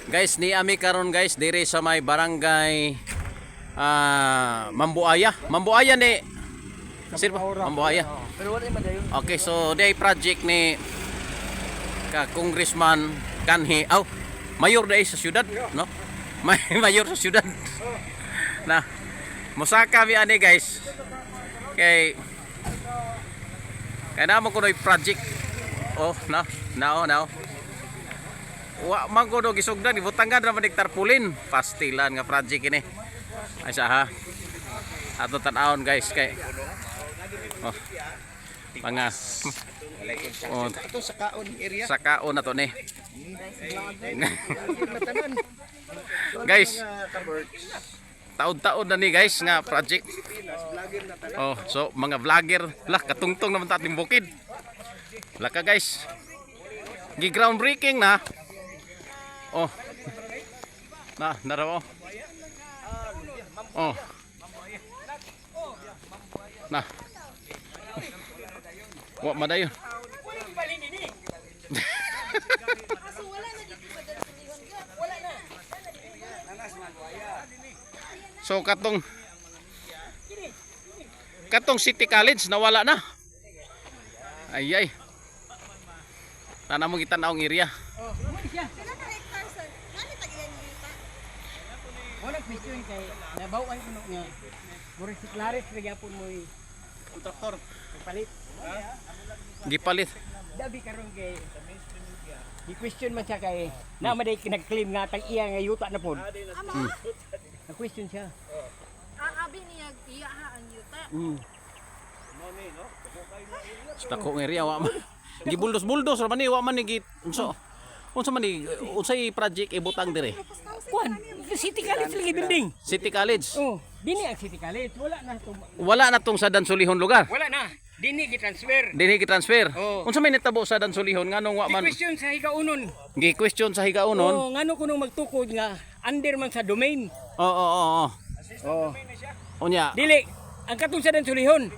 Guys, ni ami karon guys dire sa may barangay Mambuaya. Mambuaya ni Sir Mambuaya. Pero wala man dayon. Okay, so day project ni Congressman Kanhi. Mayor day sa syudad, no? Mayor sa syudad. Na musaka mi ani guys. Kay namo ko noy project. Now. Wa man ko do gisugdan ibutanggan ra man tarpulin. Pastilan nga project ini. Ay sa ha. Ato tan-awon guys kay mga Ito sa kaon area. sa kaon na to ni. Guys, taon-taon na ni guys nga project. So mga vlogger lah katungtong naman tating bukid. Laka guys. Gi groundbreaking na. Naraw. Nah. Wa madayon. So katong City College nawala na. Ayay. Tana mo kita naong area. Wala question kay nabaw ay kuno nga. Murag si Clarice gyapon mo kontraktor palit. Gipalit. Dabi karon kay di question man siya kay na maday nag-claim nga tag iya nga yuta na pod. Na question siya. Abi niya iya ha ang yuta. Sa ko area wa man. Gibuldos-buldos ra man ni wa man ni unsa man ni unsay project ibutang dire? Kuan, City College lagi building. City College. Dini ang City College Wala na tong sa Dansulihon lugar. wala na. Dini gi-transfer. Dinhi gi-transfer. Oh. Unsa may nitabo sa Dansulihon nganong wa man Question sa higaunon. gi-question sa higaunon? Ngano kuno magtukod nga under man sa domain. Oo. Unya. Dili ang katong sa Dansulihon.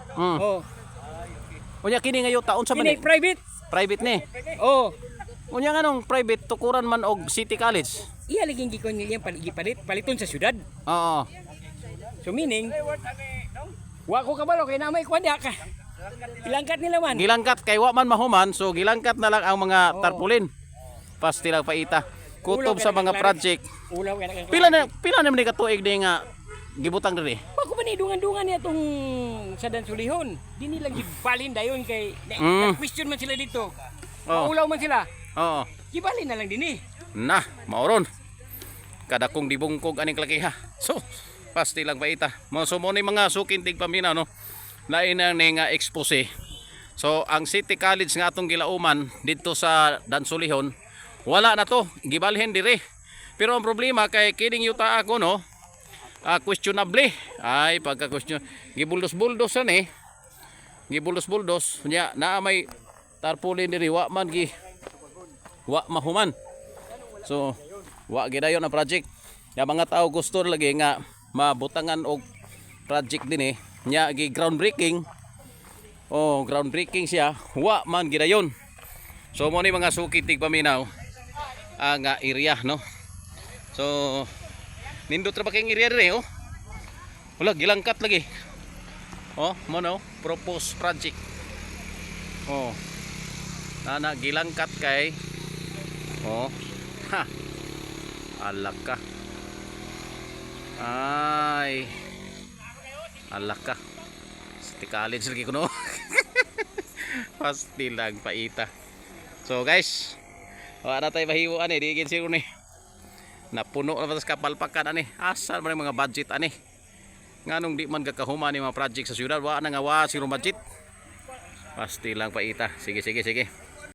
Unya kini ngayo taon sa man Dili private. private ni. Unya nganong private tukuran man og City College. Iya lagi gikon niya paliton sa syudad. Oo. So meaning wa ko kabalo kay namay kwanda ka. Ilangkat nila man. Gilangkat kay wa man mahuman so gilangkat na lang ang mga tarpulin. Pasti lang paita. Kutob sa mga project. Ulaw kay Pila na man katuig ni nga gibutang diri. Bago ba ni dungan-dungan niya tong sa Dansulihon. Di nila gibalin dayon kay question man sila dito. Ulaw man sila. Oo. Gibalin na lang dinhi. Na, mauron. Kada kong dibungkog aning lakiha. So, pasti lang paita. So mo ni mga sukintig pamina no. Lain na ni nga expose. So ang City College nga atong gilauman dito sa Dansulihon, wala na to, gibalhin dire. Pero ang problema kay kining yuta ako no, questionable. Ay pagka-question, gibuldos-buldos ni. Gibuldos-buldos nya naa may tarpaulin diri wa man wa mahuman. So wa gidayon ang project. Ya mga tao gusto lagi nga mabutangan og project din nya gi groundbreaking. Groundbreaking siya, wa man gidayon. So mo ni mga sukitig paminaw ang area no. So nindot ra ba kayong area dire Wala gilangkat lagi. Mo no, propose project. Nana gilangkat kay alaka. Ay. Alaka. City College lagi kuno. Pasti lang paita. So guys, wala tayo mahiwaan di gin siro ni. Napuno na sa kapalpakan ani. Asal man mga budget ani. Nganong di man gakahuman ni mga project sa syudad, wa na nga wa siro budget. Pasti lang paita. Sige.